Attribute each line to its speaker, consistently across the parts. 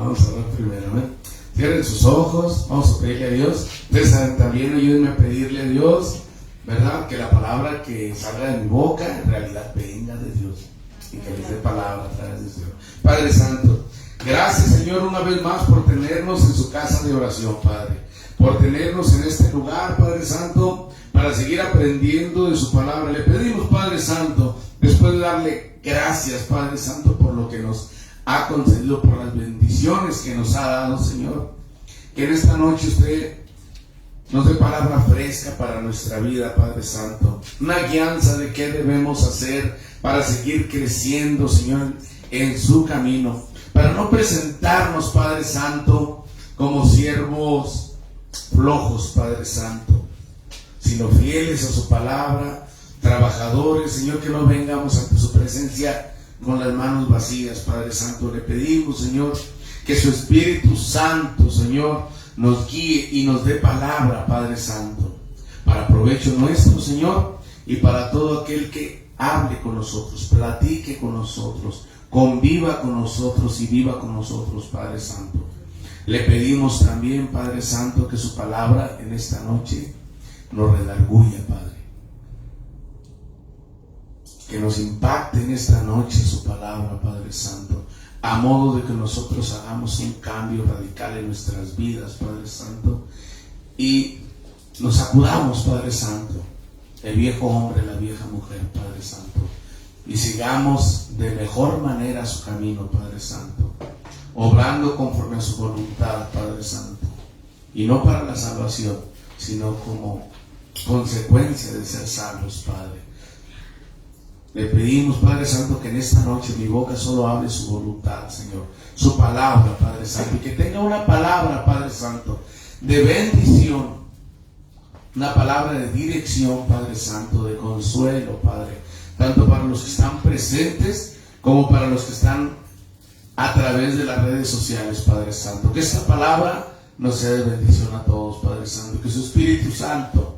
Speaker 1: Vamos a orar primero, ¿eh? Cierren sus ojos, vamos a pedirle a Dios. Ustedes también ayúdenme a pedirle a Dios, ¿verdad? Que la palabra que salga de mi boca en realidad venga de Dios y que les dé palabra a través de Dios. Padre Santo, gracias, Señor, una vez más por tenernos en su casa de oración, Padre, por tenernos en este lugar, Padre Santo, para seguir aprendiendo de su palabra. Le pedimos, Padre Santo, después de darle gracias, Padre Santo, por lo que nos ha concedido, por las bendiciones que nos ha dado, Señor, que en esta noche usted nos dé palabra fresca para nuestra vida, Padre Santo, una guianza de qué debemos hacer para seguir creciendo, Señor, en su camino, para no presentarnos, Padre Santo, como siervos flojos, Padre Santo, sino fieles a su palabra, trabajadores, Señor, que no vengamos ante su presencia con las manos vacías, Padre Santo. Le pedimos, Señor, que su Espíritu Santo, Señor, nos guíe y nos dé palabra, Padre Santo, para provecho nuestro, Señor, y para todo aquel que hable con nosotros, platique con nosotros, conviva con nosotros y viva con nosotros, Padre Santo. Le pedimos también, Padre Santo, que su palabra en esta noche nos redarguya, Padre. Que nos impacte en esta noche su palabra, Padre Santo, a modo de que nosotros hagamos un cambio radical en nuestras vidas, Padre Santo, y nos sacudamos, Padre Santo, el viejo hombre, la vieja mujer, Padre Santo, y sigamos de mejor manera su camino, Padre Santo, obrando conforme a su voluntad, Padre Santo, y no para la salvación, sino como consecuencia de ser salvos, Padre. Le pedimos, Padre Santo, que en esta noche mi boca solo hable su voluntad, Señor, su palabra, Padre Santo, y que tenga una palabra, Padre Santo, de bendición, una palabra de dirección, Padre Santo, de consuelo, Padre, tanto para los que están presentes como para los que están a través de las redes sociales, Padre Santo. Que esta palabra nos sea de bendición a todos, Padre Santo, que su Espíritu Santo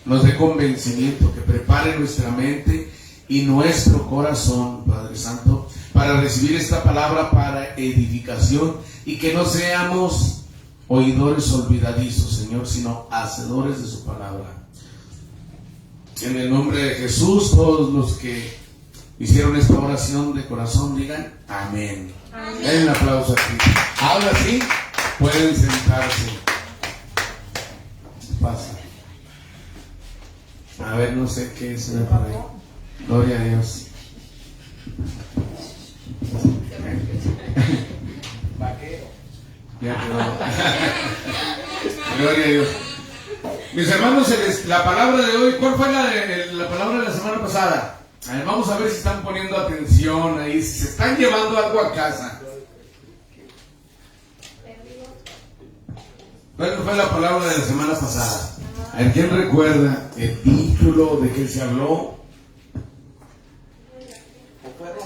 Speaker 1: nos dé convencimiento, que prepare nuestra mente y nuestro corazón, Padre Santo, para recibir esta palabra para edificación, y que no seamos oidores olvidadizos, Señor, sino hacedores de su palabra. En el nombre de Jesús, todos los que hicieron esta oración de corazón digan amén. Amén. Den un aplauso aquí. Ahora sí, pueden sentarse. Pasa. A ver, no sé qué se ve por ahí. Gloria a Dios. Ya quedó. Gloria a Dios. Mis hermanos, la palabra de hoy, ¿cuál fue la palabra de la semana pasada? A ver, vamos a ver si están poniendo atención ahí, si se están llevando algo a casa. ¿Cuál fue la palabra de la semana pasada? A ver, ¿quién recuerda el título de qué se habló? Bueno,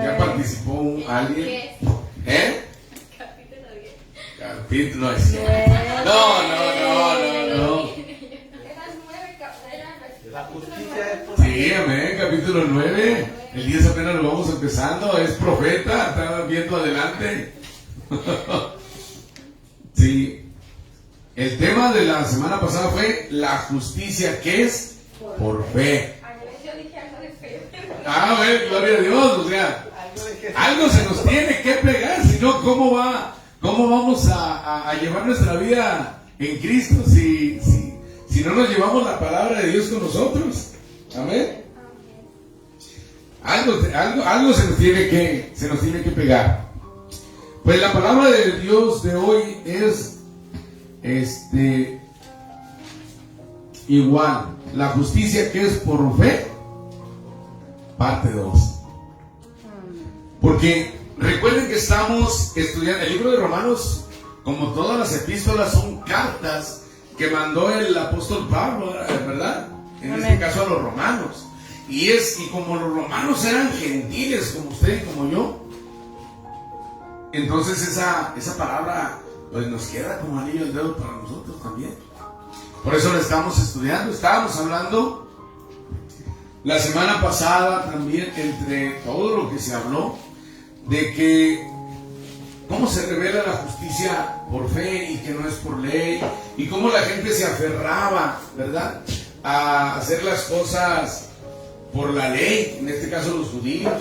Speaker 1: ya participó alguien. ¿Eh? Capítulo 10. No.
Speaker 2: La justicia es por...
Speaker 1: Sí, amén, capítulo 9. El 10 apenas lo vamos empezando. Es profeta, está viendo adelante. Sí. El tema de la semana pasada fue la justicia que es por fe. A ver, gloria a Dios, o sea, algo se nos tiene que pegar, si no, ¿cómo vamos a llevar nuestra vida en Cristo si no nos llevamos la palabra de Dios con nosotros? Amén. Algo se nos tiene que pegar. Pues la palabra de Dios de hoy es igual, la justicia que es por fe, parte 2. Porque recuerden que estamos estudiando el libro de Romanos, como todas las epístolas, son cartas que mandó el apóstol Pablo, ¿verdad? En este caso a los romanos. Y como los romanos eran gentiles, como usted y como yo, entonces esa palabra pues nos queda como anillo al dedo para nosotros también. Por eso la estamos estudiando. Estábamos hablando la semana pasada también, entre todo lo que se habló, de que cómo se revela la justicia por fe y que no es por ley, y cómo la gente se aferraba, ¿verdad?, a hacer las cosas por la ley, en este caso los judíos,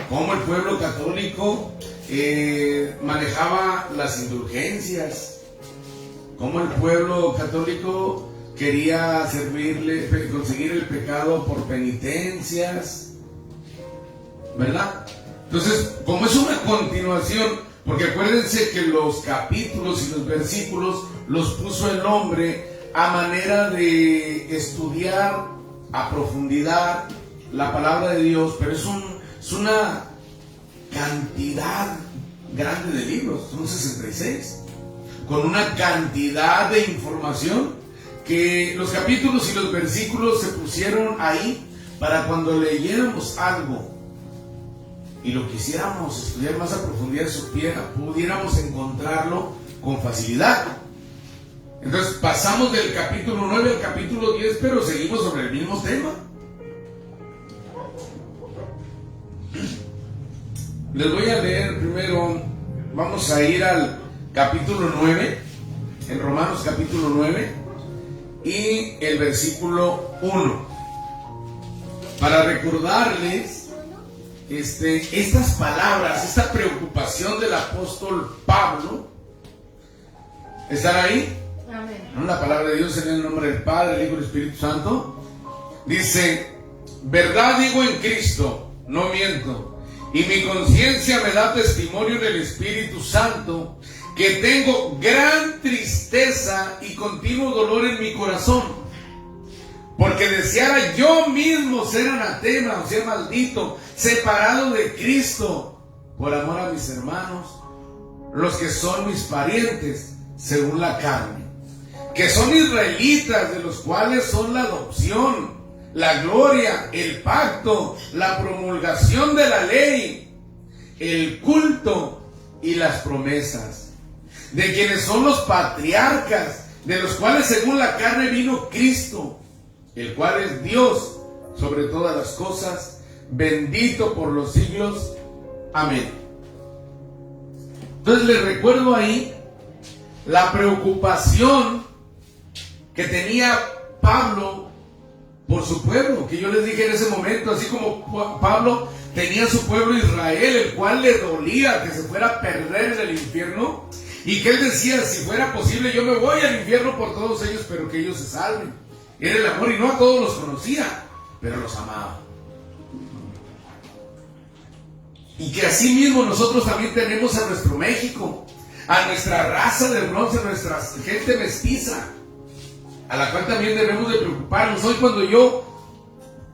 Speaker 1: cómo el pueblo católico manejaba las indulgencias, cómo el pueblo católico quería conseguir el pecado por penitencias, ¿verdad? Entonces, como es una continuación, porque acuérdense que los capítulos y los versículos los puso el hombre a manera de estudiar a profundidad la palabra de Dios, pero es una cantidad grande de libros, son 66, con una cantidad de información que los capítulos y los versículos se pusieron ahí para cuando leyéramos algo y lo quisiéramos estudiar más a profundidad, pudiéramos encontrarlo con facilidad. Entonces pasamos del capítulo 9 al capítulo 10, pero seguimos sobre el mismo tema. Les voy a leer primero, vamos a ir al capítulo 9, en Romanos capítulo 9, y el versículo 1, para recordarles estas palabras, esta preocupación del apóstol Pablo. ¿Están ahí? Amén. La palabra de Dios en el nombre del Padre, el Hijo y el Espíritu Santo. Dice: verdad digo en Cristo, no miento, y mi conciencia me da testimonio en el Espíritu Santo, que tengo gran tristeza y continuo dolor en mi corazón, porque deseara yo mismo ser anatema, o sea, maldito, separado de Cristo, por amor a mis hermanos, los que son mis parientes, según la carne, que son israelitas, de los cuales son la adopción, la gloria, el pacto, la promulgación de la ley, el culto y las promesas, de quienes son los patriarcas, de los cuales según la carne vino Cristo, el cual es Dios sobre todas las cosas, bendito por los siglos. Amén. Entonces les recuerdo ahí la preocupación que tenía Pablo por su pueblo, que yo les dije en ese momento, así como Pablo tenía su pueblo Israel, el cual le dolía que se fuera a perder en el infierno, y que él decía: si fuera posible yo me voy al infierno por todos ellos, pero que ellos se salven. Era el amor, y no a todos los conocía, pero los amaba. Y que así mismo nosotros también tenemos a nuestro México, a nuestra raza de bronce, a nuestra gente mestiza, a la cual también debemos de preocuparnos. Hoy, cuando yo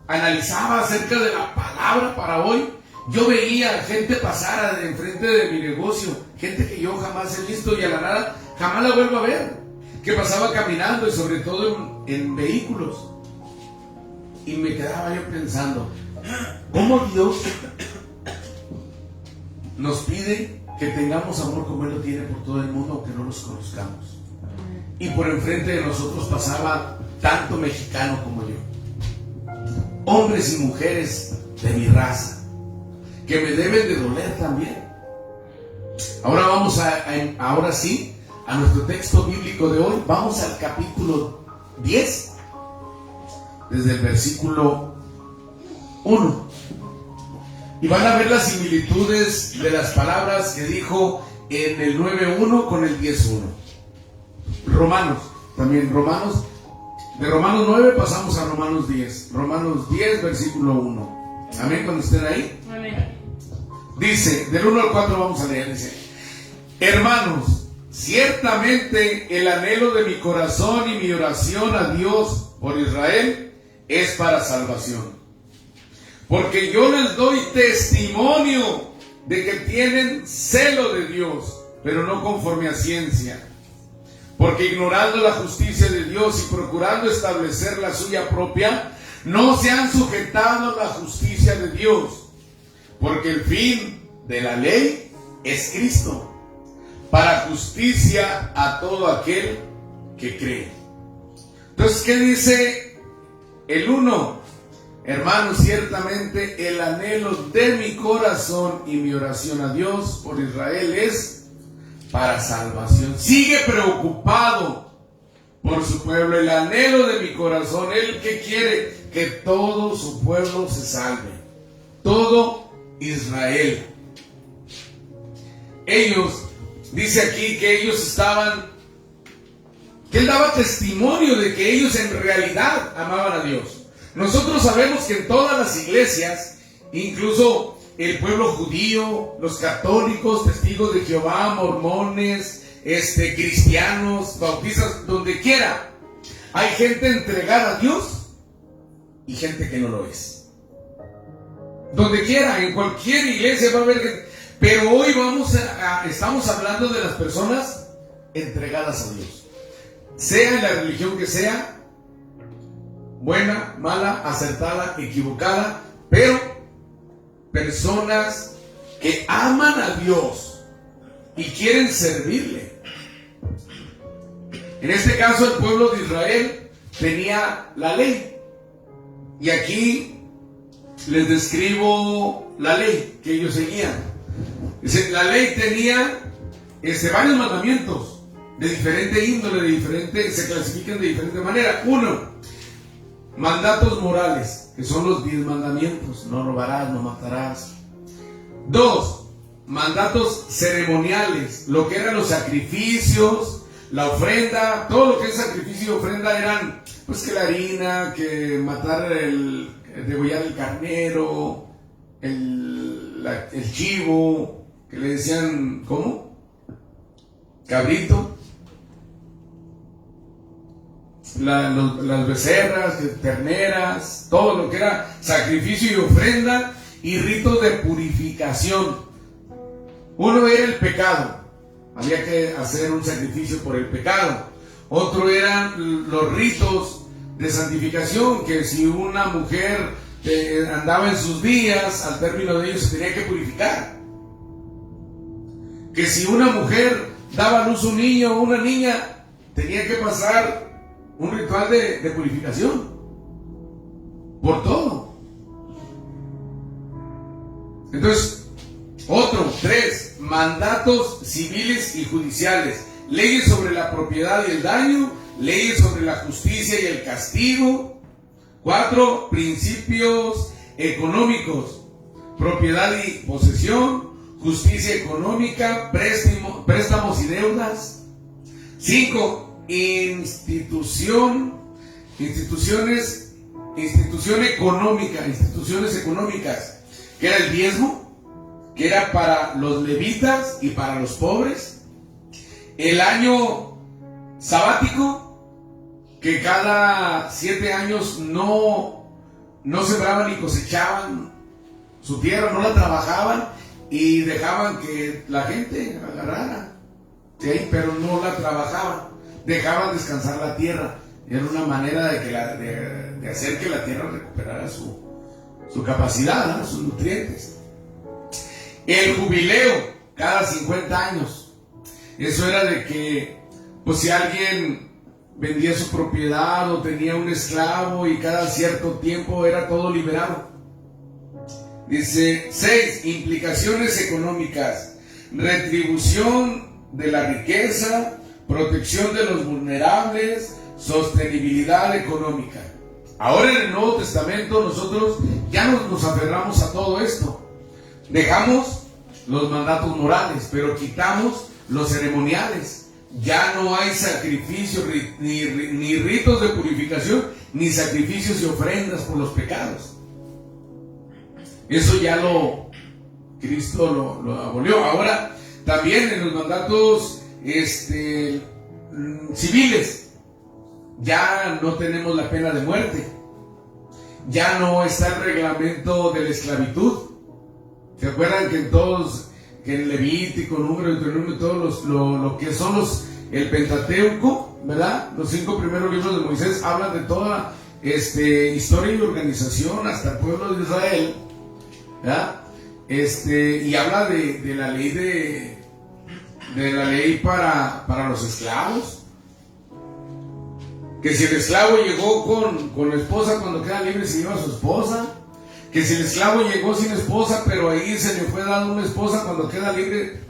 Speaker 1: analizaba acerca de la palabra para hoy, yo veía gente pasar de enfrente de mi negocio, gente que yo jamás he visto y a la nada jamás la vuelvo a ver, que pasaba caminando, y sobre todo en vehículos, y me quedaba yo pensando, ¿cómo Dios nos pide que tengamos amor como Él lo tiene por todo el mundo, aunque no los conozcamos? Y por enfrente de nosotros pasaba tanto mexicano como yo, hombres y mujeres de mi raza, que me deben de doler también. Ahora vamos ahora sí, a nuestro texto bíblico de hoy. Vamos al capítulo 10, desde el versículo 1. Y van a ver las similitudes de las palabras que dijo en el 9.1 con el 10.1. Romanos, de Romanos 9 pasamos a Romanos 10. Romanos 10, versículo 1. Amén, cuando estén ahí. Amén. Dice, del 1 al 4 vamos a leer, dice: hermanos, ciertamente el anhelo de mi corazón y mi oración a Dios por Israel es para salvación. Porque yo les doy testimonio de que tienen celo de Dios, pero no conforme a ciencia. Porque ignorando la justicia de Dios y procurando establecer la suya propia, no se han sujetado a la justicia de Dios. Porque el fin de la ley es Cristo, para justicia a todo aquel que cree. Entonces, ¿qué dice el 1? Hermanos, ciertamente el anhelo de mi corazón y mi oración a Dios por Israel es para salvación. Sigue preocupado por su pueblo. El anhelo de mi corazón, Él que quiere que todo su pueblo se salve. Todo Israel. Ellos, dice aquí que ellos estaban, que Él daba testimonio de que ellos en realidad amaban a Dios. Nosotros sabemos que en todas las iglesias, incluso el pueblo judío, los católicos, testigos de Jehová, mormones, cristianos, bautistas, donde quiera, hay gente entregada a Dios y gente que no lo es. Donde quiera, en cualquier iglesia va a haber gente. Pero hoy estamos hablando de las personas entregadas a Dios. Sea en la religión que sea, buena, mala, acertada, equivocada, pero personas que aman a Dios y quieren servirle. En este caso, el pueblo de Israel tenía la ley. Y aquí les describo la ley que ellos seguían. Dice, la ley tenía varios mandamientos de diferente índole, se clasifican de diferente manera. Uno, mandatos morales, que son los 10 mandamientos: no robarás, no matarás. 2, mandatos ceremoniales, lo que eran los sacrificios, la ofrenda, todo lo que es sacrificio y ofrenda eran, pues, que la harina, que matar degollar el carnero, el chivo, que le decían, ¿cómo? Cabrito. Las becerras, terneras, todo lo que era sacrificio y ofrenda y ritos de purificación. Uno era el pecado, había que hacer un sacrificio por el pecado. Otro eran los ritos de santificación, que si una mujer andaba en sus días, al término de ellos se tenía que purificar. Que si una mujer daba a luz un niño o una niña, tenía que pasar un ritual de purificación por todo. Entonces, 3, mandatos civiles y judiciales, leyes sobre la propiedad y el daño, leyes sobre la justicia y el castigo. 4, principios económicos, propiedad y posesión, justicia económica, préstamos y deudas. 5, instituciones económicas, que era el diezmo, que era para los levitas y para los pobres. El año sabático, que cada 7 años no sembraban ni cosechaban su tierra, no la trabajaban y dejaban que la gente agarrara, ¿sí? Pero no la trabajaban, dejaban descansar la tierra. Era una manera de hacer que la tierra recuperara su capacidad, ¿no? Sus nutrientes. El jubileo, cada 50 años. Eso era de que, pues, si alguien vendía su propiedad o tenía un esclavo, y cada cierto tiempo era todo liberado. Dice 6, implicaciones económicas, retribución de la riqueza, protección de los vulnerables, sostenibilidad económica. Ahora en el Nuevo Testamento nosotros ya nos aferramos a todo esto. Dejamos los mandatos morales, pero quitamos los ceremoniales. Ya no hay sacrificios, ni ritos de purificación, ni sacrificios y ofrendas por los pecados. Eso ya Cristo lo abolió. Ahora también en los mandatos civiles ya no tenemos la pena de muerte. Ya no está el reglamento de la esclavitud. ¿Se acuerdan que en Levítico, Número, Deuteronomio, todos lo que son el Pentateuco, ¿verdad? Los 5 primeros libros de Moisés hablan de toda historia y organización hasta el pueblo de Israel, ¿verdad? Y habla de la ley para los esclavos. Que si el esclavo llegó con la esposa, cuando queda libre se lleva a su esposa. Que si el esclavo llegó sin esposa, pero ahí se le fue dando una esposa, cuando queda libre,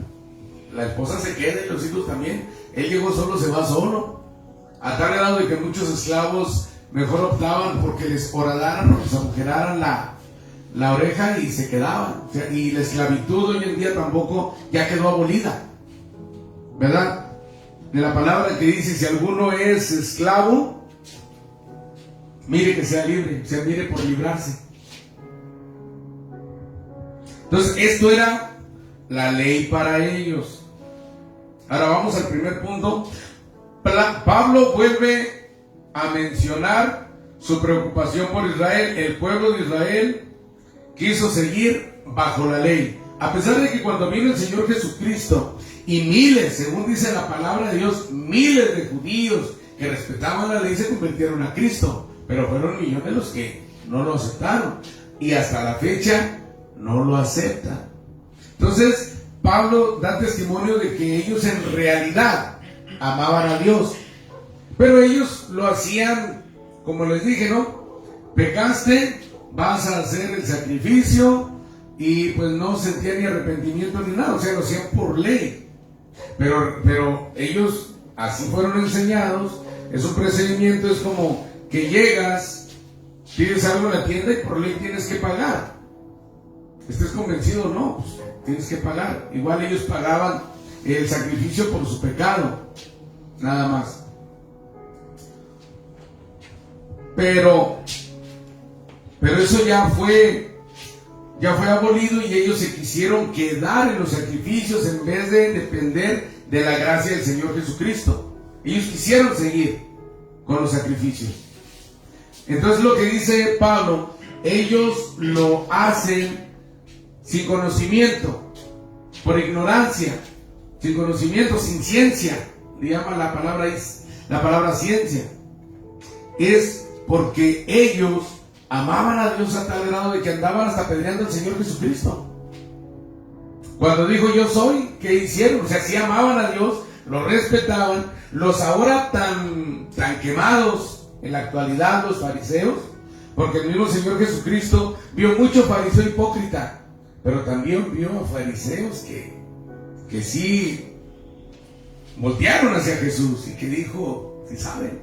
Speaker 1: la esposa se queda y los hijos también. Él llegó solo, se va solo. A tal grado de que muchos esclavos mejor optaban porque les horadaran o les agujeraran la oreja y se quedaban. O sea, y la esclavitud hoy en día tampoco ya quedó abolida, ¿verdad? De la palabra que dice, si alguno es esclavo, mire que sea libre, se mire por librarse. Entonces, esto era la ley para ellos. Ahora vamos al primer punto. Pablo vuelve a mencionar su preocupación por Israel. El pueblo de Israel quiso seguir bajo la ley. A pesar de que cuando vino el Señor Jesucristo y miles, según dice la palabra de Dios, miles de judíos que respetaban la ley se convirtieron a Cristo, pero fueron millones los que no lo aceptaron y hasta la fecha no lo aceptan. Entonces Pablo da testimonio de que ellos en realidad amaban a Dios, pero ellos lo hacían, como les dije, ¿no? Pecaste, vas a hacer el sacrificio, y pues no sentían ni arrepentimiento ni nada, o sea, lo hacían por ley. Pero ellos así fueron enseñados. Es un procedimiento, es como que llegas, pides algo en la tienda y por ley tienes que pagar. ¿Estés convencido o no? Pues tienes que pagar. Igual ellos pagaban el sacrificio por su pecado, nada más. Pero eso ya fue abolido y ellos se quisieron quedar en los sacrificios en vez de depender de la gracia del Señor Jesucristo. Ellos quisieron seguir con los sacrificios. Entonces lo que dice Pablo, ellos lo hacen sin conocimiento, por ignorancia, sin conocimiento, sin ciencia. Le llama la palabra ciencia. Es porque ellos amaban a Dios a tal grado de que andaban hasta apedreando al Señor Jesucristo. Cuando dijo yo soy, ¿qué hicieron? O sea, sí amaban a Dios, lo respetaban. Los ahora tan quemados en la actualidad, los fariseos, porque el mismo Señor Jesucristo vio mucho fariseo hipócrita, pero también vio fariseos que sí voltearon hacia Jesús y que dijo, ¿sí saben?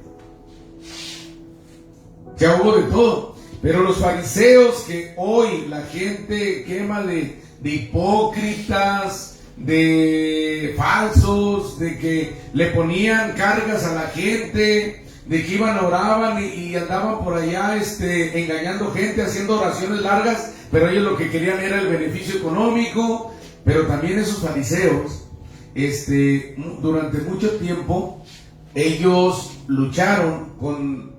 Speaker 1: Ya hubo de todo. Pero los fariseos que hoy la gente quema de hipócritas, de falsos, de que le ponían cargas a la gente, de que oraban y andaban por allá engañando gente, haciendo oraciones largas, pero ellos lo que querían era el beneficio económico. Pero también esos fariseos, durante mucho tiempo, ellos lucharon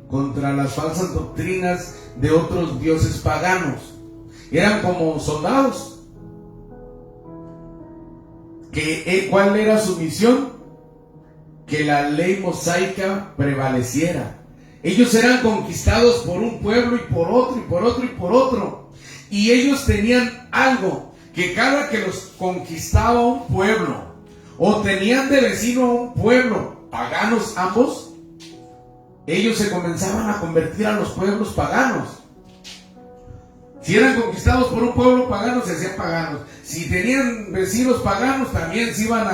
Speaker 1: contra las falsas doctrinas de otros dioses paganos. Eran como soldados. ¿Cuál era su misión? Que la ley mosaica prevaleciera. Ellos eran conquistados por un pueblo y por otro y por otro y por otro. Y ellos tenían algo, que cada que los conquistaba un pueblo, o tenían de vecino a un pueblo, paganos ambos, ellos se comenzaban a convertir a los pueblos paganos. Si eran conquistados por un pueblo pagano, se hacían paganos. Si tenían vecinos paganos, también se iban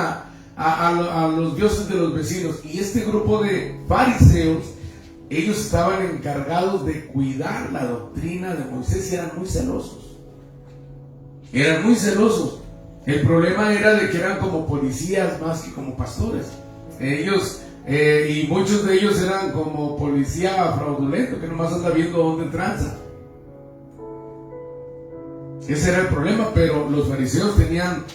Speaker 1: a los dioses de los vecinos. Y este grupo de fariseos, ellos estaban encargados de cuidar la doctrina de Moisés y eran muy celosos. Eran muy celosos. El problema era de que eran como policías más que como pastores. Ellos... y muchos de ellos eran como policía fraudulento que nomás anda viendo dónde tranza. Ese era el problema. Pero los fariseos tenían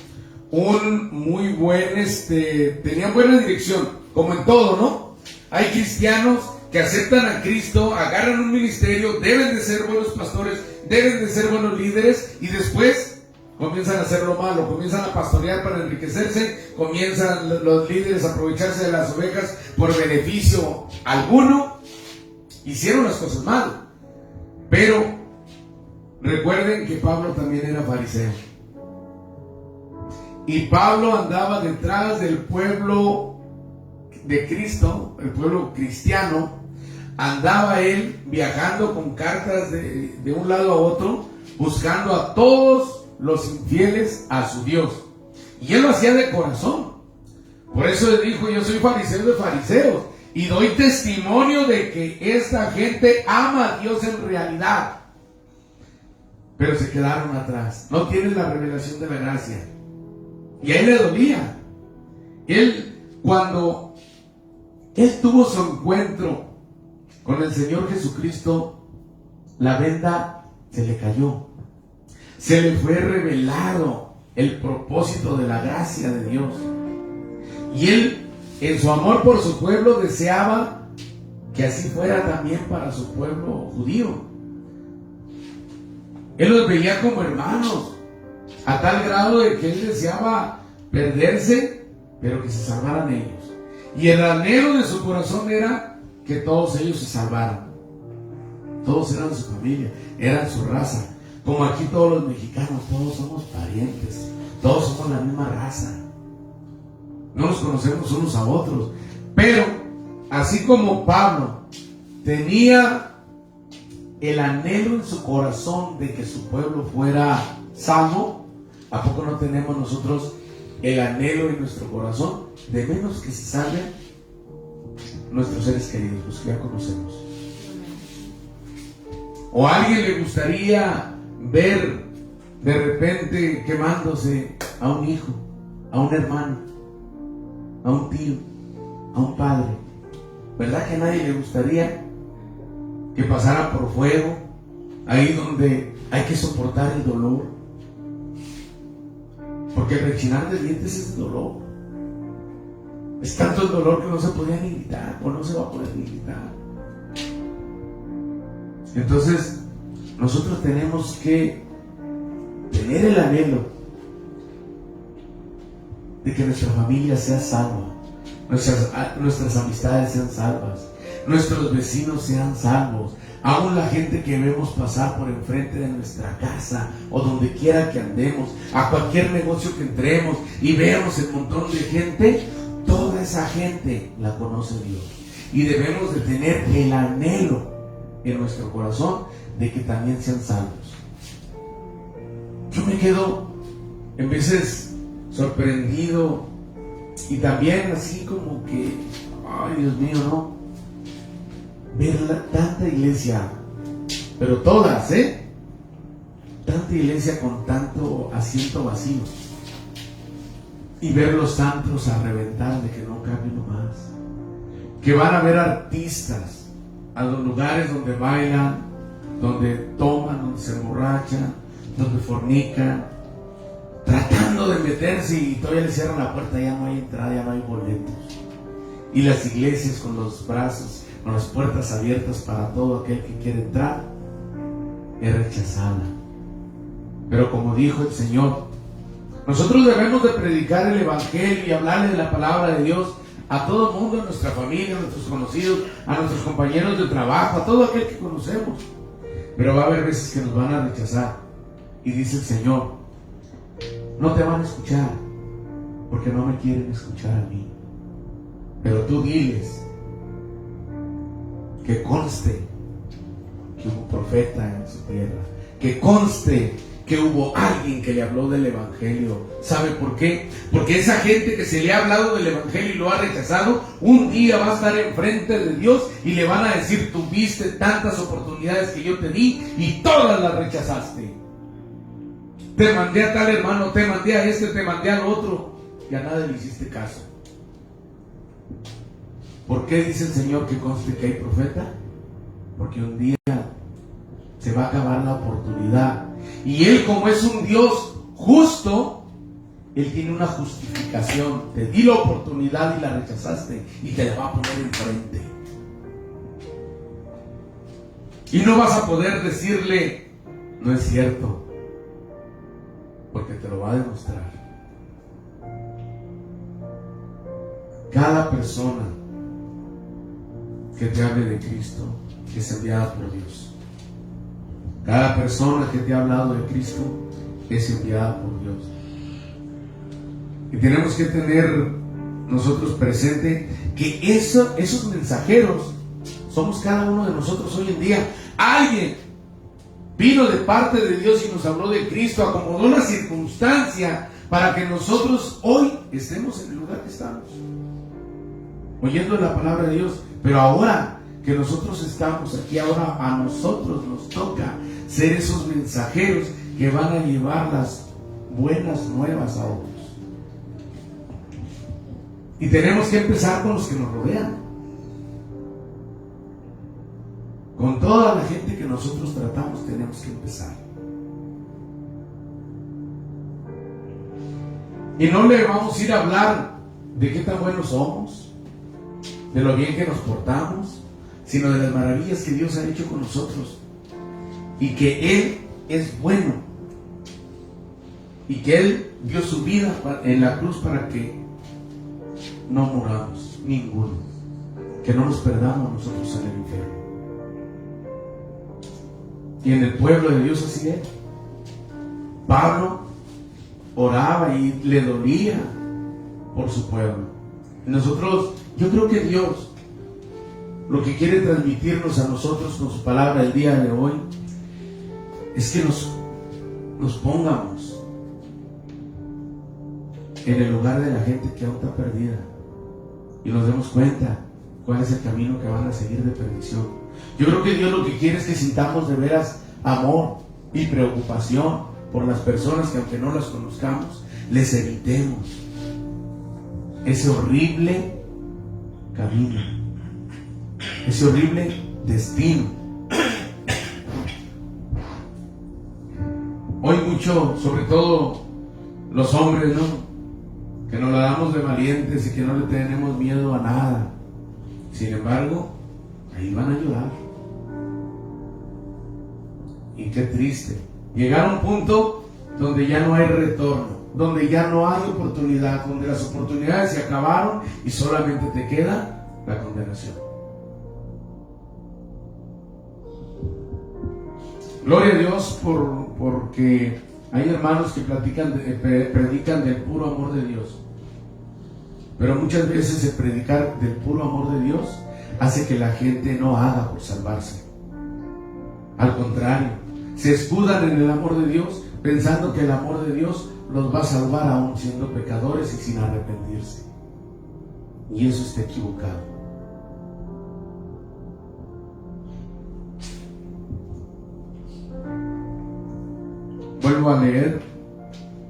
Speaker 1: tenían buena dirección, como en todo, ¿no? Hay cristianos que aceptan a Cristo, agarran un ministerio, deben de ser buenos pastores, deben de ser buenos líderes, y después comienzan a hacer lo malo, comienzan a pastorear para enriquecerse, comienzan los líderes a aprovecharse de las ovejas por beneficio alguno. Hicieron las cosas mal. Pero recuerden que Pablo también era fariseo. Y Pablo andaba detrás del pueblo de Cristo, el pueblo cristiano, andaba él viajando con cartas de un lado a otro, buscando a todos los infieles a su Dios. Y él lo hacía de corazón. Por eso él dijo: yo soy fariseo de fariseos y doy testimonio de que esta gente ama a Dios en realidad. Pero se quedaron atrás, no tienen la revelación de la gracia. Y a él le dolía. Cuando él tuvo su encuentro con el Señor Jesucristo, la venda se le cayó. Se le fue revelado el propósito de la gracia de Dios. Y él, en su amor por su pueblo, deseaba que así fuera también para su pueblo judío. Él los veía como hermanos, a tal grado de que él deseaba perderse, pero que se salvaran ellos. Y el anhelo de su corazón era que todos ellos se salvaran. Todos eran su familia, eran su raza. Como aquí todos los mexicanos, todos somos parientes, todos somos la misma raza. No nos conocemos unos a otros. Pero así como Pablo tenía el anhelo en su corazón de que su pueblo fuera salvo, ¿a poco no tenemos nosotros el anhelo en nuestro corazón de menos que se salven nuestros seres queridos, los que ya conocemos? ¿O a alguien le gustaría ver de repente quemándose a un hijo, a un hermano, a un tío, a un padre? ¿Verdad que a nadie le gustaría que pasara por fuego, ahí donde hay que soportar el dolor? Porque el rechinar de dientes es dolor. Es tanto el dolor que no se podía ni gritar, o no se va a poder ni gritar. Entonces, nosotros tenemos que tener el anhelo de que nuestra familia sea salva, nuestras amistades sean salvas, nuestros vecinos sean salvos, aún la gente que vemos pasar por enfrente de nuestra casa o donde quiera que andemos, a cualquier negocio que entremos y veamos el montón de gente, toda esa gente la conoce Dios. Y debemos de tener el anhelo en nuestro corazón de que también sean salvos. Yo me quedo en veces sorprendido y también así como que, ay Dios mío, no, ver tanta iglesia, pero todas, tanta iglesia con tanto asiento vacío, y ver los antros a reventar de que no cabe uno más, que van a ver artistas a los lugares donde bailan, donde toman, donde se emborrachan, donde fornican, tratando de meterse, y todavía le cierran la puerta, ya no hay entrada, ya no hay boletos. Y las iglesias con los brazos, con las puertas abiertas para todo aquel que quiere entrar, es rechazada. Pero como dijo el Señor, nosotros debemos de predicar el evangelio y hablarle de la palabra de Dios a todo el mundo, a nuestra familia, a nuestros conocidos, a nuestros compañeros de trabajo, a todo aquel que conocemos. Pero va a haber veces que nos van a rechazar. Y dice el Señor, no te van a escuchar porque no me quieren escuchar a mí. Pero tú diles que conste que hubo profeta en su tierra, que conste que hubo alguien que le habló del evangelio. ¿Sabe por qué? Porque esa gente que se le ha hablado del evangelio y lo ha rechazado, un día va a estar enfrente de Dios y le van a decir: tuviste tantas oportunidades que yo te di y todas las rechazaste. Te mandé a tal hermano, te mandé a este, te mandé al otro, y a nada le hiciste caso. ¿Por qué dice el Señor que conste que hay profeta? Porque un día se va a acabar la oportunidad. Y Él, como es un Dios justo, Él tiene una justificación. Te di la oportunidad y la rechazaste, y te la va a poner enfrente. Y no vas a poder decirle: no es cierto, porque te lo va a demostrar. Cada persona que te hable de Cristo es enviada por Dios. Cada persona que te ha hablado de Cristo es enviada por Dios. Y tenemos que tener nosotros presente que esos mensajeros somos cada uno de nosotros hoy en día. Alguien vino de parte de Dios y nos habló de Cristo, acomodó una circunstancia para que nosotros hoy estemos en el lugar que estamos, oyendo la palabra de Dios. Pero ahora que nosotros estamos aquí, ahora a nosotros nos toca ser esos mensajeros que van a llevar las buenas nuevas a otros. Y tenemos que empezar con los que nos rodean, con toda la gente que nosotros tratamos. Tenemos que empezar. Y no le vamos a ir a hablar de qué tan buenos somos, de lo bien que nos portamos, sino de las maravillas que Dios ha hecho con nosotros, y que Él es bueno, y que Él dio su vida en la cruz para que no muramos ninguno, que no nos perdamos nosotros en el infierno. Y en el pueblo de Dios así es. Pablo oraba y le dolía por su pueblo. Y nosotros, yo creo que Dios lo que quiere transmitirnos a nosotros con su palabra el día de hoy es que nos pongamos en el lugar de la gente que aún está perdida y nos demos cuenta cuál es el camino que van a seguir de perdición. Yo creo que Dios lo que quiere es que sintamos de veras amor y preocupación por las personas que, aunque no las conozcamos, les evitemos ese horrible camino, ese horrible destino. Hoy mucho, sobre todo los hombres, ¿no?, que nos la damos de valientes y que no le tenemos miedo a nada. Sin embargo, ahí van a ayudar. Y qué triste llegar a un punto donde ya no hay retorno, donde ya no hay oportunidad, donde las oportunidades se acabaron y solamente te queda la condenación. Gloria a Dios porque hay hermanos que predican del puro amor de Dios. Pero muchas veces el predicar del puro amor de Dios hace que la gente no haga por salvarse. Al contrario, se escudan en el amor de Dios pensando que el amor de Dios los va a salvar aún siendo pecadores y sin arrepentirse. Y eso está equivocado. Vuelvo a leer.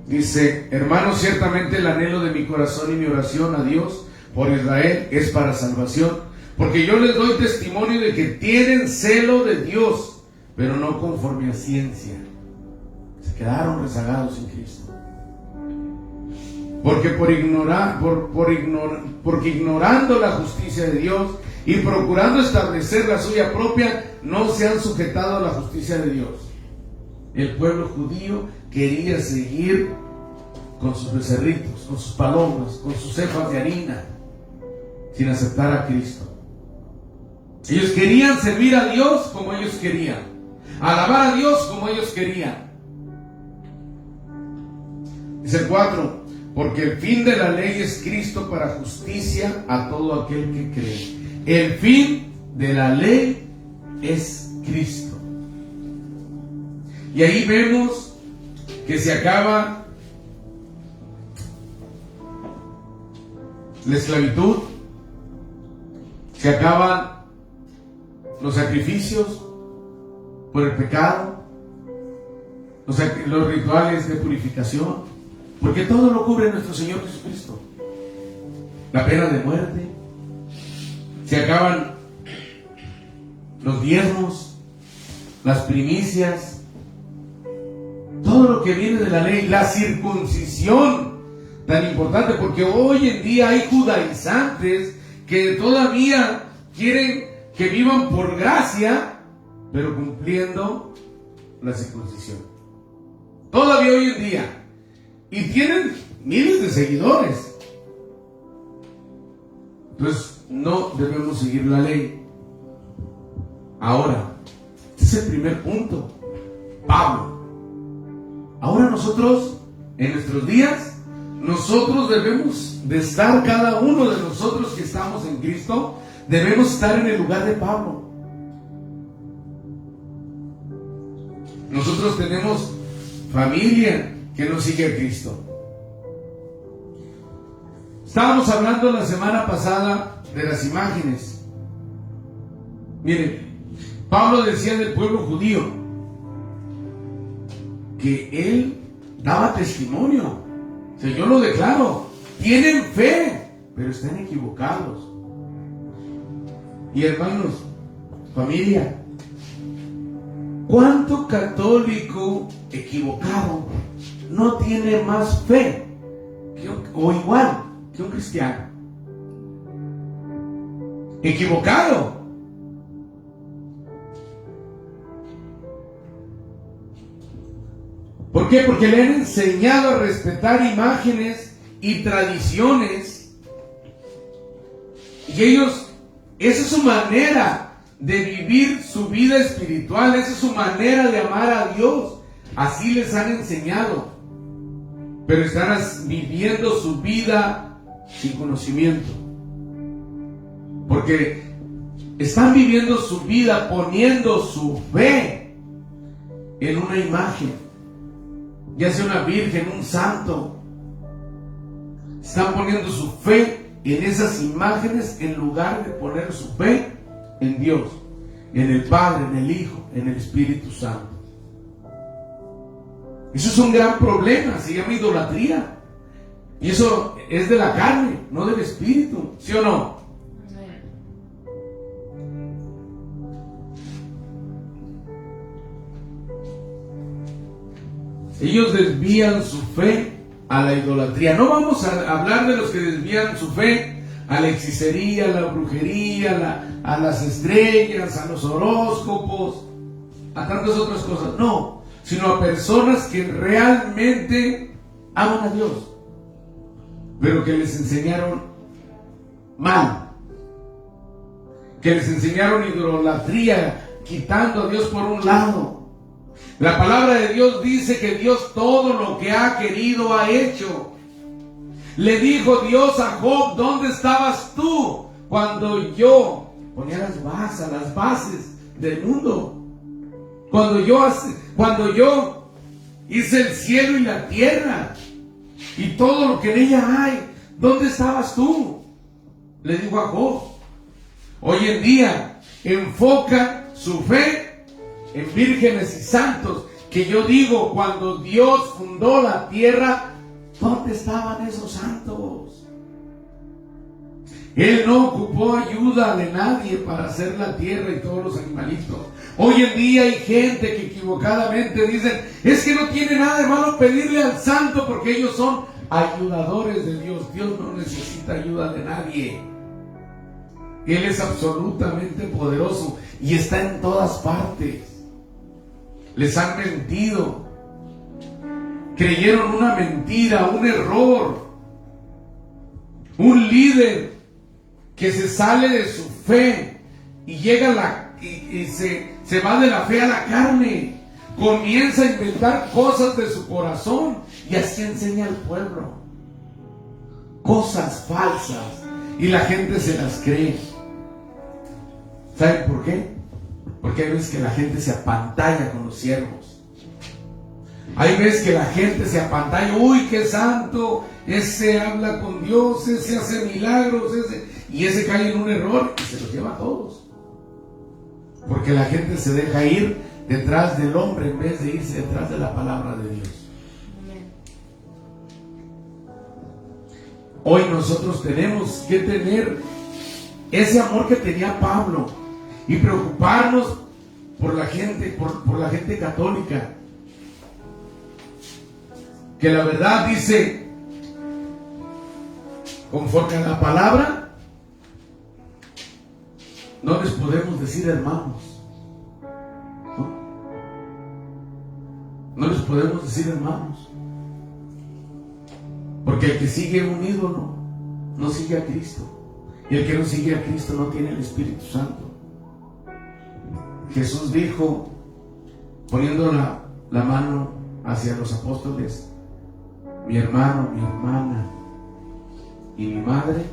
Speaker 1: Dice: hermanos, ciertamente el anhelo de mi corazón y mi oración a Dios por Israel es para salvación, porque yo les doy testimonio de que tienen celo de Dios, pero no conforme a ciencia. Se quedaron rezagados en Cristo. Porque porque ignorando la justicia de Dios y procurando establecer la suya propia, no se han sujetado a la justicia de Dios. El pueblo judío quería seguir con sus becerritos, con sus palomas, con sus cepas de harina, sin aceptar a Cristo. Ellos querían servir a Dios como ellos querían, alabar a Dios como ellos querían. Dice el 4: porque el fin de la ley es Cristo para justicia a todo aquel que cree. El fin de la ley es Cristo. Y ahí vemos que se acaba la esclavitud, se acaban los sacrificios por el pecado, los rituales de purificación, porque todo lo cubre nuestro Señor Jesucristo. La pena de muerte, se acaban los diezmos, las primicias, todo lo que viene de la ley, la circuncisión, tan importante, porque hoy en día hay judaizantes que todavía quieren que vivan por gracia, pero cumpliendo la circuncisión. Todavía hoy en día. Y tienen miles de seguidores. Entonces, no debemos seguir la ley. Ahora, este es el primer punto. Pablo. Ahora nosotros, en nuestros días, nosotros debemos de estar, cada uno de nosotros que estamos en Cristo, debemos estar en el lugar de Pablo. Nosotros tenemos familia que no sigue a Cristo. Estábamos hablando la semana pasada de las imágenes. Miren, Pablo decía del pueblo judío que él daba testimonio. O sea, yo lo declaro, tienen fe, pero están equivocados. Y hermanos, familia, ¿cuánto católico equivocado no tiene más fe o igual que un cristiano? Equivocado. ¿Por qué? Porque le han enseñado a respetar imágenes y tradiciones. Y ellos, esa es su manera de vivir su vida espiritual, esa es su manera de amar a Dios. Así les han enseñado. Pero están viviendo su vida sin conocimiento. Porque están viviendo su vida poniendo su fe en una imagen, ya sea una virgen, un santo. Están poniendo su fe en esas imágenes en lugar de poner su fe en Dios, en el Padre, en el Hijo, en el Espíritu Santo. Eso es un gran problema, se llama idolatría. Y eso es de la carne, no del Espíritu, ¿sí o no? Ellos desvían su fe a la idolatría. No vamos a hablar de los que desvían su fe a la hechicería, a la brujería, a las estrellas, a los horóscopos, a tantas otras cosas. No, sino a personas que realmente aman a Dios, pero que les enseñaron mal, que les enseñaron idolatría, quitando a Dios por un lado. La palabra de Dios dice que Dios todo lo que ha querido ha hecho. Le dijo Dios a Job: ¿dónde estabas tú cuando yo ponía las bases del mundo? Cuando yo hice el cielo y la tierra y todo lo que en ella hay, ¿dónde estabas tú? Le dijo a Job. Hoy en día enfoca su fe en vírgenes y santos, que yo digo, cuando Dios fundó la tierra, ¿dónde estaban esos santos? Él no ocupó ayuda de nadie para hacer la tierra y todos los animalitos. Hoy en día hay gente que equivocadamente dicen: es que no tiene nada de malo pedirle al santo porque ellos son ayudadores de Dios. Dios no necesita ayuda de nadie. Él es absolutamente poderoso y está en todas partes. Les han mentido, creyeron una mentira, un error. Un líder que se sale de su fe y llega y se va de la fe a la carne, comienza a inventar cosas de su corazón y así enseña al pueblo, cosas falsas, y la gente se las cree. ¿Saben por qué? Porque hay veces que la gente se apantalla con los siervos. Hay veces que la gente se apantalla: uy, qué santo, ese habla con Dios, ese hace milagros, y ese cae en un error y se los lleva a todos. Porque la gente se deja ir detrás del hombre en vez de irse detrás de la palabra de Dios. Hoy nosotros tenemos que tener ese amor que tenía Pablo y preocuparnos por la gente, por la gente católica, que la verdad dice, conforme a la palabra, no les podemos decir hermanos. No les podemos decir hermanos, porque el que sigue un ídolo no sigue a Cristo, y el que no sigue a Cristo no tiene el Espíritu Santo. Jesús dijo, poniendo la mano hacia los apóstoles: mi hermano, mi hermana y mi madre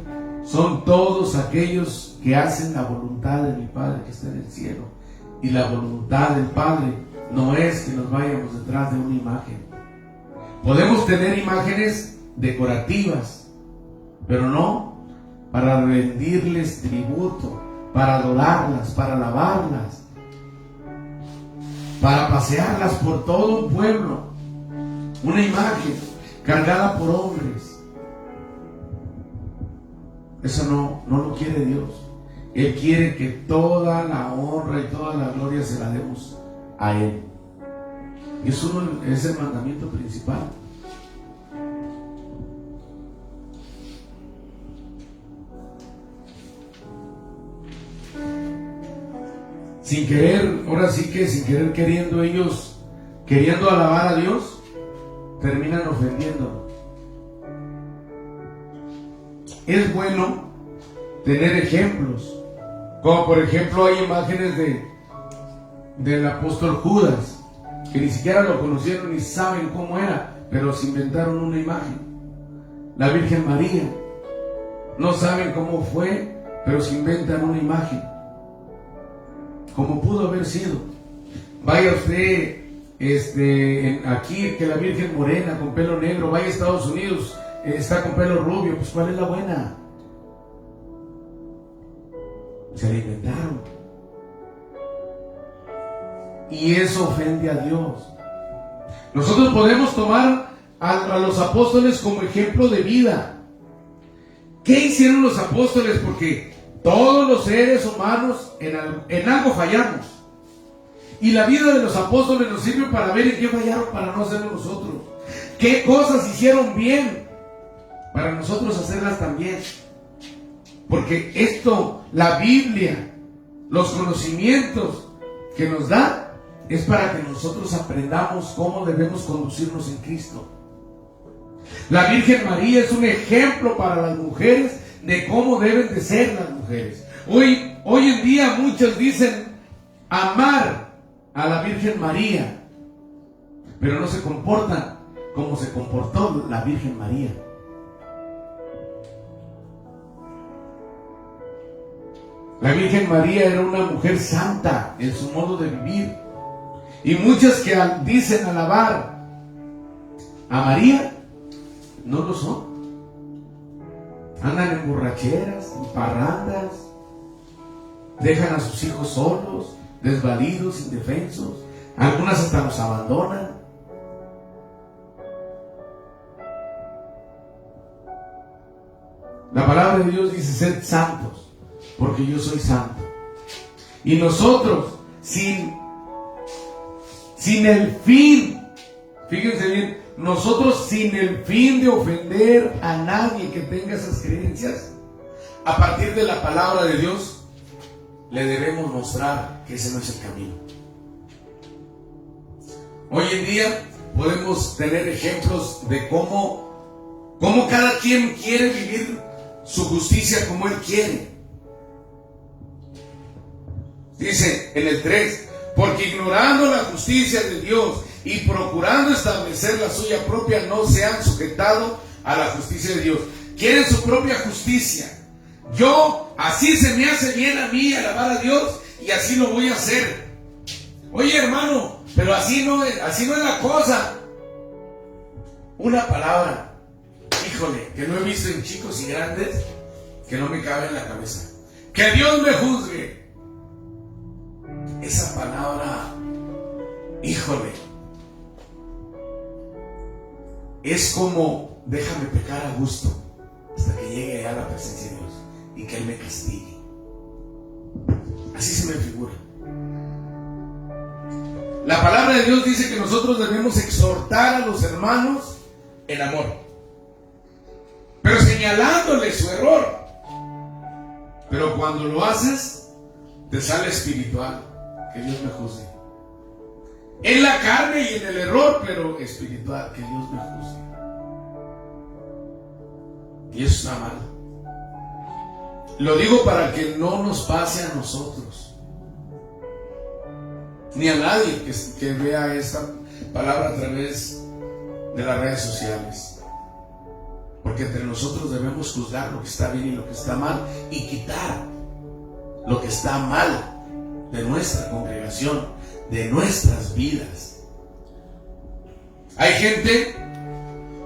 Speaker 1: son todos aquellos que hacen la voluntad de mi Padre que está en el cielo. Y la voluntad del Padre no es que nos vayamos detrás de una imagen. Podemos tener imágenes decorativas, pero no para rendirles tributo, para adorarlas, para alabarlas, para pasearlas por todo un pueblo. Una imagen cargada por hombres. Eso no lo quiere Dios. Él quiere que toda la honra y toda la gloria se la demos a Él. Y eso es el mandamiento principal. Sin querer, ahora sí que sin querer queriendo ellos, queriendo alabar a Dios, terminan ofendiéndolo. Es bueno tener ejemplos, como por ejemplo hay imágenes del apóstol Judas, que ni siquiera lo conocieron ni saben cómo era, pero se inventaron una imagen. La Virgen María, no saben cómo fue, pero se inventan una imagen, como pudo haber sido. Vaya usted aquí, que la Virgen morena con pelo negro, vaya a Estados Unidos, está con pelo rubio, pues ¿cuál es la buena? Se la inventaron. Y eso ofende a Dios. Nosotros podemos tomar a los apóstoles como ejemplo de vida. ¿Qué hicieron los apóstoles? Porque todos los seres humanos en algo fallamos. Y la vida de los apóstoles nos sirve para ver en qué fallaron para no hacerlo nosotros. ¿Qué cosas hicieron bien para nosotros hacerlas también? Porque esto, la Biblia, los conocimientos que nos da, es para que nosotros aprendamos cómo debemos conducirnos en Cristo. La Virgen María es un ejemplo para las mujeres de cómo deben de ser las mujeres. Hoy en día muchos dicen amar a la Virgen María, pero no se comportan como se comportó la Virgen María. La Virgen María era una mujer santa en su modo de vivir. Y muchas que dicen alabar a María, no lo son. Andan en borracheras, en parrandas, dejan a sus hijos solos, desvalidos, indefensos. Algunas hasta los abandonan. La palabra de Dios dice: sed santos, porque yo soy santo. Y nosotros, sin el fin, fíjense bien, nosotros sin el fin de ofender a nadie que tenga esas creencias, a partir de la palabra de Dios, le debemos mostrar que ese no es el camino. Hoy en día podemos tener ejemplos de cómo cada quien quiere vivir su justicia como él quiere. Dice en el 3, porque ignorando la justicia de Dios y procurando establecer la suya propia, no se han sujetado a la justicia de Dios. Quieren su propia justicia. Así se me hace bien a mí alabar a Dios y así lo voy a hacer. Oye, hermano, pero así no es la cosa. Una palabra, híjole, que no he visto en chicos y grandes, que no me cabe en la cabeza. Que Dios me juzgue. Esa palabra, híjole, es como: déjame pecar a gusto hasta que llegue a la presencia de Dios y que Él me castigue. Así se me figura. La palabra de Dios dice que nosotros debemos exhortar a los hermanos en amor, pero señalándole su error. Pero cuando lo haces, te sale espiritual. Que Dios me juzgue. En la carne y en el error, pero espiritual. Que Dios me juzgue. Y eso está mal. Lo digo para que no nos pase a nosotros, ni a nadie que vea esta palabra a través de las redes sociales. Porque porque entre nosotros debemos juzgar lo que está bien y lo que está mal y quitar lo que está mal de nuestra congregación, de nuestras vidas. Hay gente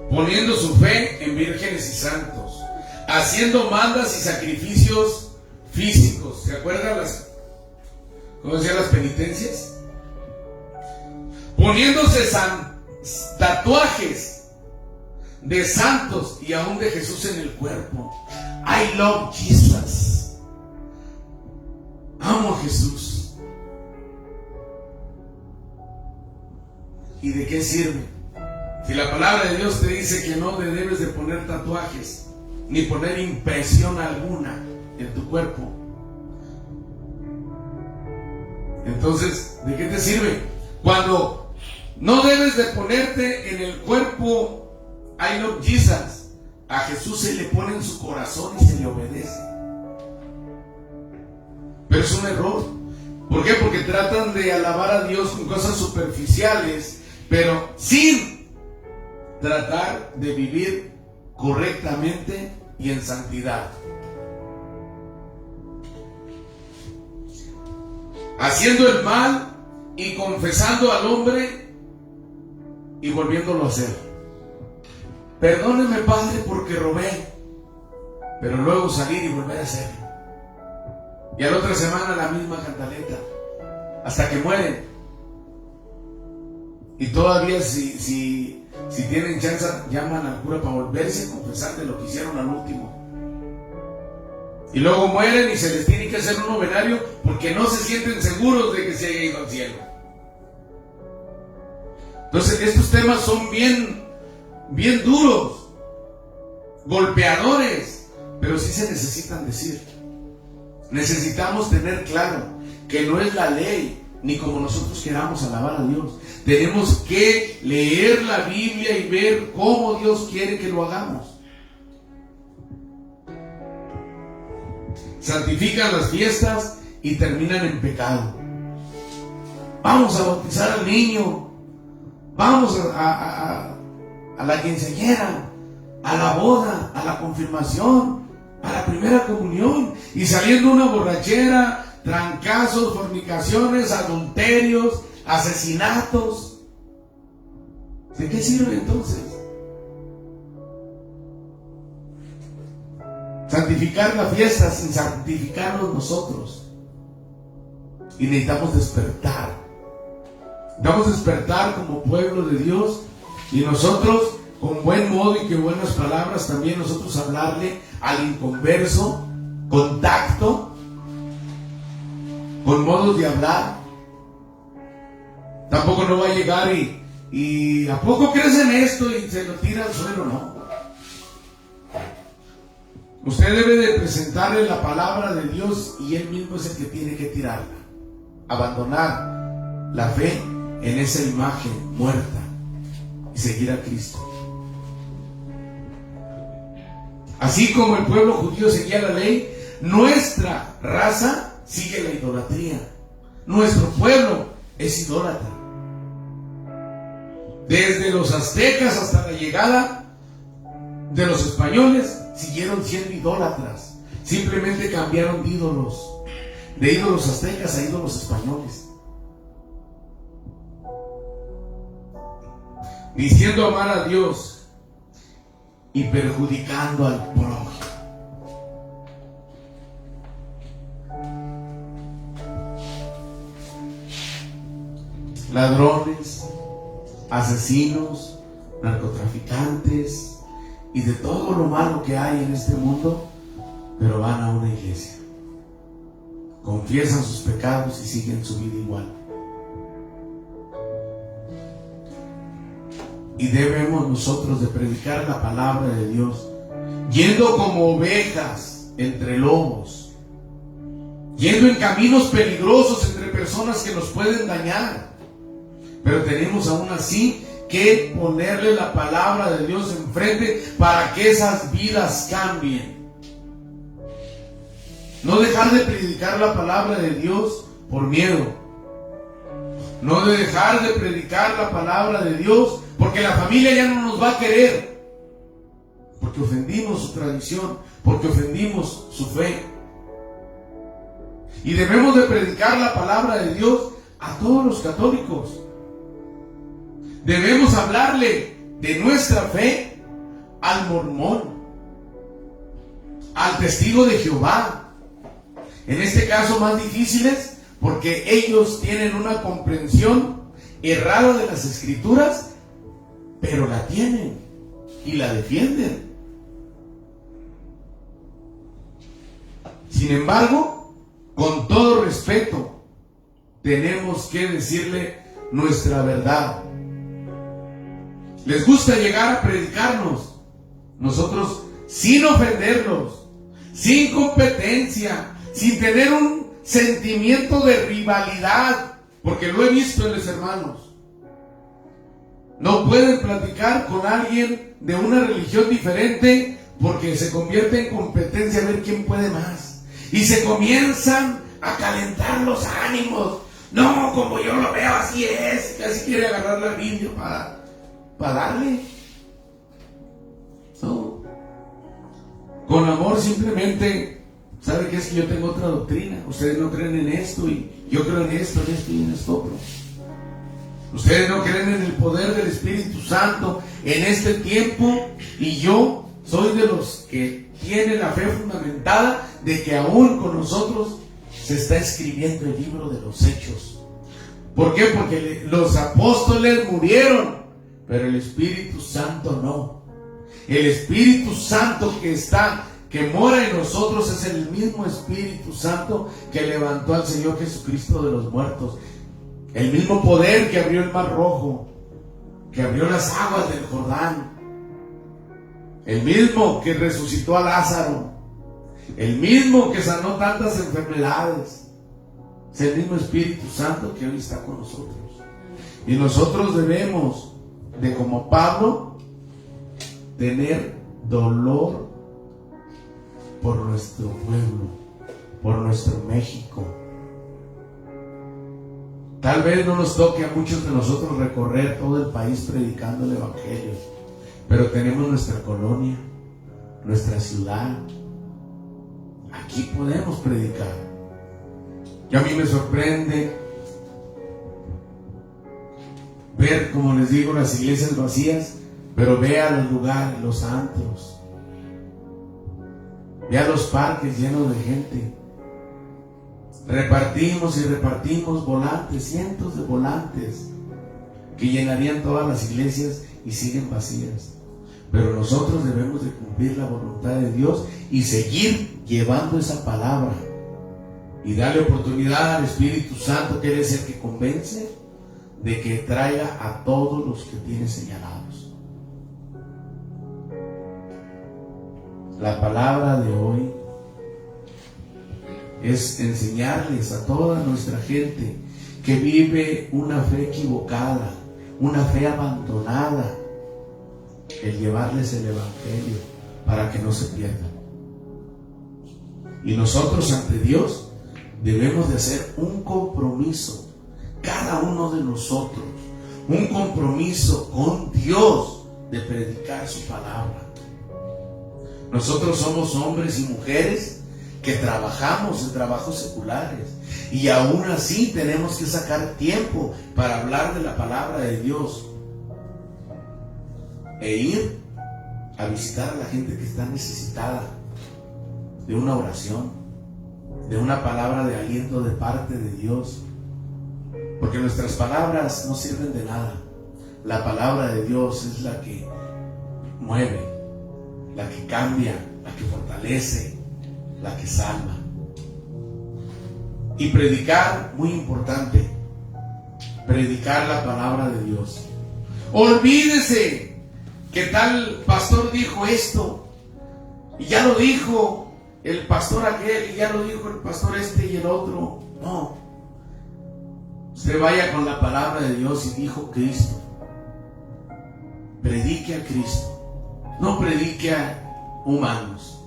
Speaker 1: poniendo su fe en vírgenes y santos, haciendo mandas y sacrificios físicos. ¿Se acuerdan cómo decían las penitencias? Poniéndose tatuajes de santos y aún de Jesús en el cuerpo. I love Jesus. Amo a Jesús. ¿Y de qué sirve? Si la palabra de Dios te dice que no debes de poner tatuajes ni poner impresión alguna en tu cuerpo, entonces, ¿de qué te sirve? Cuando no debes de ponerte en el cuerpo I love Jesus, a Jesús se le pone en su corazón y se le obedece. Pero es un error. ¿Por qué? Porque tratan de alabar a Dios con cosas superficiales, pero sin tratar de vivir correctamente y en santidad. Haciendo el mal y confesando al hombre y volviéndolo a hacer. Perdóneme, Padre, porque robé, pero luego salir y volver a hacerlo. Y a la otra semana la misma cantaleta, hasta que mueren. Y todavía si tienen chance, llaman al cura para volverse a confesar de lo que hicieron al último. Y luego mueren y se les tiene que hacer un novenario porque no se sienten seguros de que se haya ido al cielo. Entonces estos temas son bien duros, golpeadores, pero sí se necesitan decir. Necesitamos tener claro que no es la ley, ni como nosotros queramos alabar a Dios. Tenemos que leer la Biblia y ver cómo Dios quiere que lo hagamos. Santifican las fiestas y terminan en pecado. Vamos a bautizar al niño, vamos a la quinceañera, a la boda, a la confirmación, a la primera comunión, y saliendo una borrachera, trancazos, fornicaciones, adulterios, asesinatos. ¿De qué sirve entonces? Santificar la fiesta sin santificarnos nosotros. Y necesitamos despertar. Necesitamos despertar como pueblo de Dios, y nosotros con buen modo y que buenas palabras también nosotros hablarle al inconverso, con tacto, con modos de hablar. Tampoco no va a llegar y ¿a poco crees en esto? Y se lo tira al suelo, no. Usted debe de presentarle la palabra de Dios y Él mismo es el que tiene que tirarla. Abandonar la fe en esa imagen muerta y seguir a Cristo. Así como el pueblo judío seguía la ley, nuestra raza sigue la idolatría. Nuestro pueblo es idólatra. Desde los aztecas hasta la llegada de los españoles, siguieron siendo idólatras. Simplemente cambiaron de ídolos aztecas a ídolos españoles. Diciendo amar a Dios y perjudicando al prójimo. Ladrones, asesinos, narcotraficantes y de todo lo malo que hay en este mundo, pero van a una iglesia, confiesan sus pecados y siguen su vida igual. Y debemos nosotros de predicar la palabra de Dios, yendo como ovejas entre lobos, yendo en caminos peligrosos entre personas que nos pueden dañar, pero tenemos aún así que ponerle la palabra de Dios enfrente para que esas vidas cambien. No dejar de predicar la palabra de Dios por miedo. No de dejar de predicar la palabra de Dios porque la familia ya no nos va a querer. porque ofendimos su tradición, porque ofendimos su fe. Y debemos de predicar la palabra de Dios a todos los católicos. Debemos hablarle de nuestra fe al mormón, al testigo de Jehová. En este caso más difíciles, porque ellos tienen una comprensión errada de las Escrituras, pero la tienen y la defienden. Sin embargo, con todo respeto, tenemos que decirle nuestra verdad. Les gusta llegar a predicarnos, nosotros sin ofenderlos, sin competencia, sin tener un sentimiento de rivalidad, porque lo he visto en los hermanos. No pueden platicar con alguien de una religión diferente porque se convierte en competencia a ver quién puede más. Y se comienzan a calentar los ánimos. No, como yo lo veo, así es. Casi quiere agarrar la Biblia para darle. No. Con amor simplemente, ¿sabe qué es? Que yo tengo otra doctrina. Ustedes no creen en esto y yo creo en esto y en esto otro. Ustedes no creen en el poder del Espíritu Santo en este tiempo y yo soy de los que tienen la fe fundamentada de que aún con nosotros se está escribiendo el libro de los Hechos. ¿Por qué? Porque los apóstoles murieron, pero el Espíritu Santo no. El Espíritu Santo que mora en nosotros es el mismo Espíritu Santo que levantó al Señor Jesucristo de los muertos. El mismo poder que abrió el Mar Rojo, que abrió las aguas del Jordán. El mismo que resucitó a Lázaro. El mismo que sanó tantas enfermedades. Es el mismo Espíritu Santo que hoy está con nosotros. Y nosotros debemos de, como Pablo, tener dolor por nuestro pueblo, por nuestro México. Tal vez no nos toque a muchos de nosotros recorrer todo el país predicando el Evangelio, pero tenemos nuestra colonia, nuestra ciudad. Aquí podemos predicar. Y a mí me sorprende ver, como les digo, las iglesias vacías, pero vea los lugares, los antros, vea los parques llenos de gente. Repartimos y repartimos volantes, cientos de volantes que llenarían todas las iglesias y siguen vacías. Pero nosotros debemos de cumplir la voluntad de Dios y seguir llevando esa palabra y darle oportunidad al Espíritu Santo, que Él es el que convence, de que traiga a todos los que tiene señalados. La palabra de hoy es enseñarles a toda nuestra gente que vive una fe equivocada, una fe abandonada, el llevarles el Evangelio para que no se pierdan. Y nosotros ante Dios debemos de hacer un compromiso, cada uno de nosotros, un compromiso con Dios de predicar su palabra. Nosotros somos hombres y mujeres que trabajamos en trabajos seculares y aún así tenemos que sacar tiempo para hablar de la palabra de Dios e ir a visitar a la gente que está necesitada de una oración, de una palabra de aliento de parte de Dios, porque nuestras palabras no sirven de nada. La palabra de Dios es la que mueve, la que cambia, la que fortalece, la que salva. Y predicar, muy importante, predicar la palabra de Dios. Olvídese que tal pastor dijo esto y ya lo dijo el pastor aquel y ya lo dijo el pastor este y el otro. No, usted vaya con la palabra de Dios y dijo Cristo. Predique a Cristo, no predique a humanos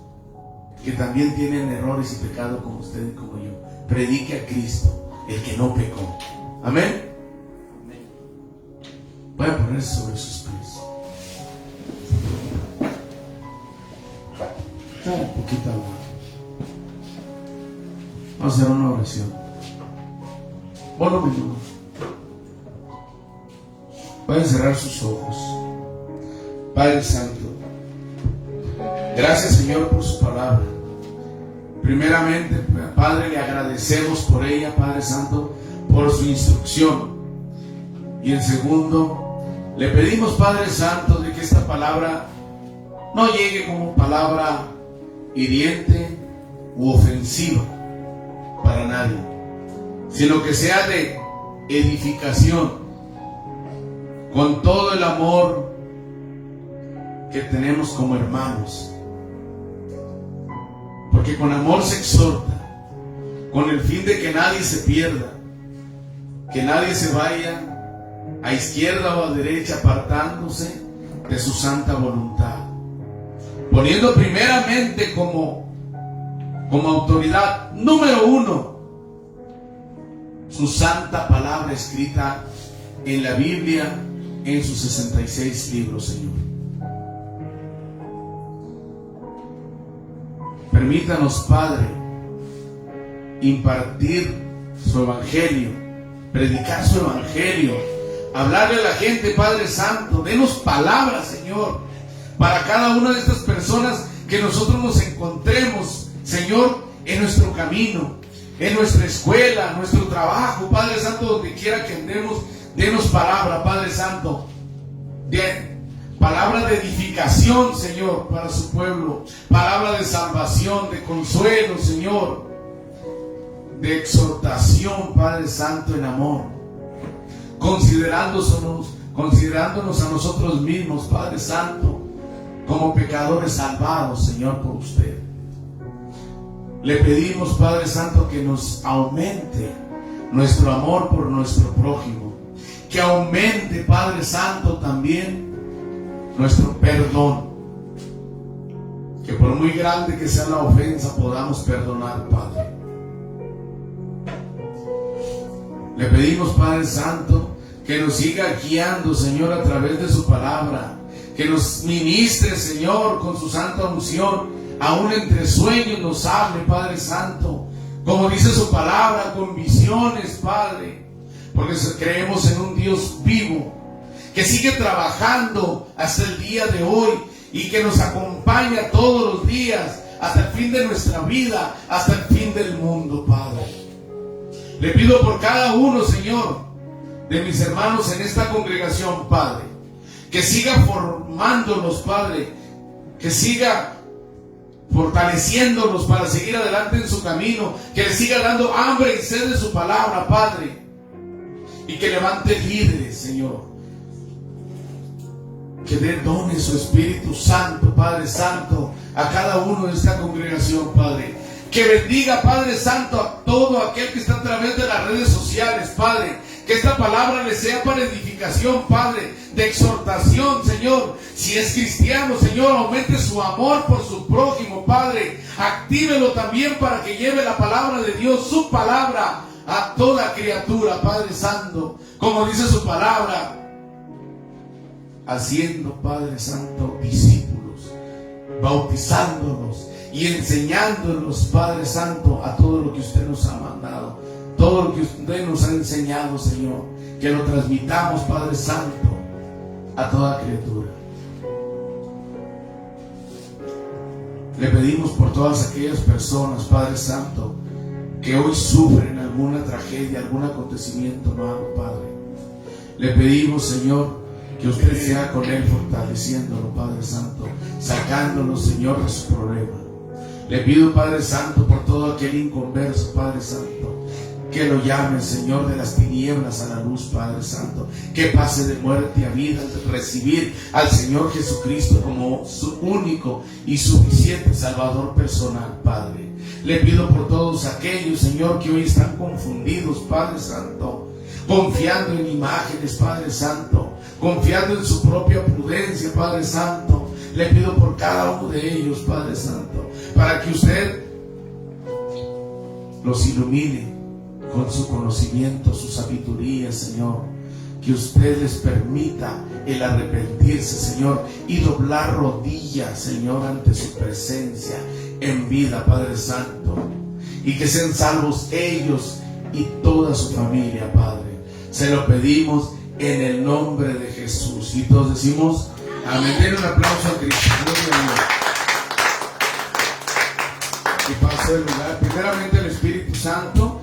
Speaker 1: que también tienen errores y pecados como usted y como yo. Predique a Cristo, el que no pecó. Amén. Voy a ponerse sobre sus pies. Un poquito al lado. Vamos a hacer una oración. Volumen 1. Pueden cerrar sus ojos. Padre Santo, gracias Señor por su palabra. Primeramente, Padre, le agradecemos por ella, Padre Santo, por su instrucción. Y en segundo, le pedimos, Padre Santo, de que esta palabra no llegue como palabra hiriente u ofensiva para nadie, sino que sea de edificación, con todo el amor que tenemos como hermanos. Porque con amor se exhorta, con el fin de que nadie se pierda, que nadie se vaya a izquierda o a derecha apartándose de su santa voluntad, poniendo primeramente como autoridad número 1 su santa palabra escrita en la Biblia, en sus 66 libros, Señor. Permítanos, Padre, impartir su evangelio, predicar su evangelio, hablarle a la gente, Padre Santo. Denos palabras, Señor, para cada una de estas personas que nosotros nos encontremos, Señor, en nuestro camino, en nuestra escuela, en nuestro trabajo, Padre Santo, donde quiera que andemos. Denos palabra, Padre Santo, palabra de edificación, Señor, para su pueblo, palabra de salvación, de consuelo, Señor, de exhortación, Padre Santo, en amor, considerándonos a nosotros mismos, Padre Santo, como pecadores salvados, Señor, por usted. Le pedimos, Padre Santo, que nos aumente nuestro amor por nuestro prójimo, que aumente, Padre Santo, también nuestro perdón, que por muy grande que sea la ofensa podamos perdonar, Padre. Le pedimos, Padre Santo, que nos siga guiando, Señor, a través de su palabra, que nos ministre, Señor, con su santa unción, aún entre sueños nos hable, Padre Santo, como dice su palabra, con visiones, Padre, porque creemos en un Dios vivo, que sigue trabajando hasta el día de hoy y que nos acompaña todos los días hasta el fin de nuestra vida, hasta el fin del mundo, Padre. Le pido por cada uno, Señor, de mis hermanos en esta congregación, Padre, que siga formándolos, Padre, que siga fortaleciéndolos para seguir adelante en su camino, que les siga dando hambre y sed de su palabra, Padre, y que levante líderes, Señor, que dé dones su Espíritu Santo, Padre Santo, a cada uno de esta congregación, Padre, que bendiga, Padre Santo, a todo aquel que está a través de las redes sociales, Padre, que esta palabra le sea para edificación, Padre, de exhortación, Señor. Si es cristiano, Señor, aumente su amor por su prójimo, Padre, actívelo también para que lleve la palabra de Dios, su palabra, a toda criatura, Padre Santo, como dice su palabra, haciendo, Padre Santo, discípulos, bautizándolos y enseñándonos, Padre Santo, a todo lo que usted nos ha mandado, todo lo que usted nos ha enseñado, Señor, que lo transmitamos, Padre Santo, a toda criatura. Le pedimos por todas aquellas personas, Padre Santo, que hoy sufren alguna tragedia, algún acontecimiento malo, Padre. Le pedimos, Señor, que usted sea con él fortaleciéndolo, Padre Santo, sacándolo, Señor, de su problema. Le pido, Padre Santo, por todo aquel inconverso, Padre Santo, que lo llame, Señor, de las tinieblas a la luz, Padre Santo, que pase de muerte a vida al recibir al Señor Jesucristo como su único y suficiente Salvador personal, Padre. Le pido por todos aquellos, Señor, que hoy están confundidos, Padre Santo, confiando en imágenes, Padre Santo, confiando en su propia prudencia, Padre Santo. Le pido por cada uno de ellos, Padre Santo, para que usted los ilumine con su conocimiento, su sabiduría, Señor, que usted les permita el arrepentirse, Señor, y doblar rodillas, Señor, ante su presencia en vida, Padre Santo, y que sean salvos ellos y toda su familia, Padre. Se lo pedimos en el nombre de Jesús. Y todos decimos amén. Den un aplauso a Cristo. Y paso el lugar. Primeramente el Espíritu Santo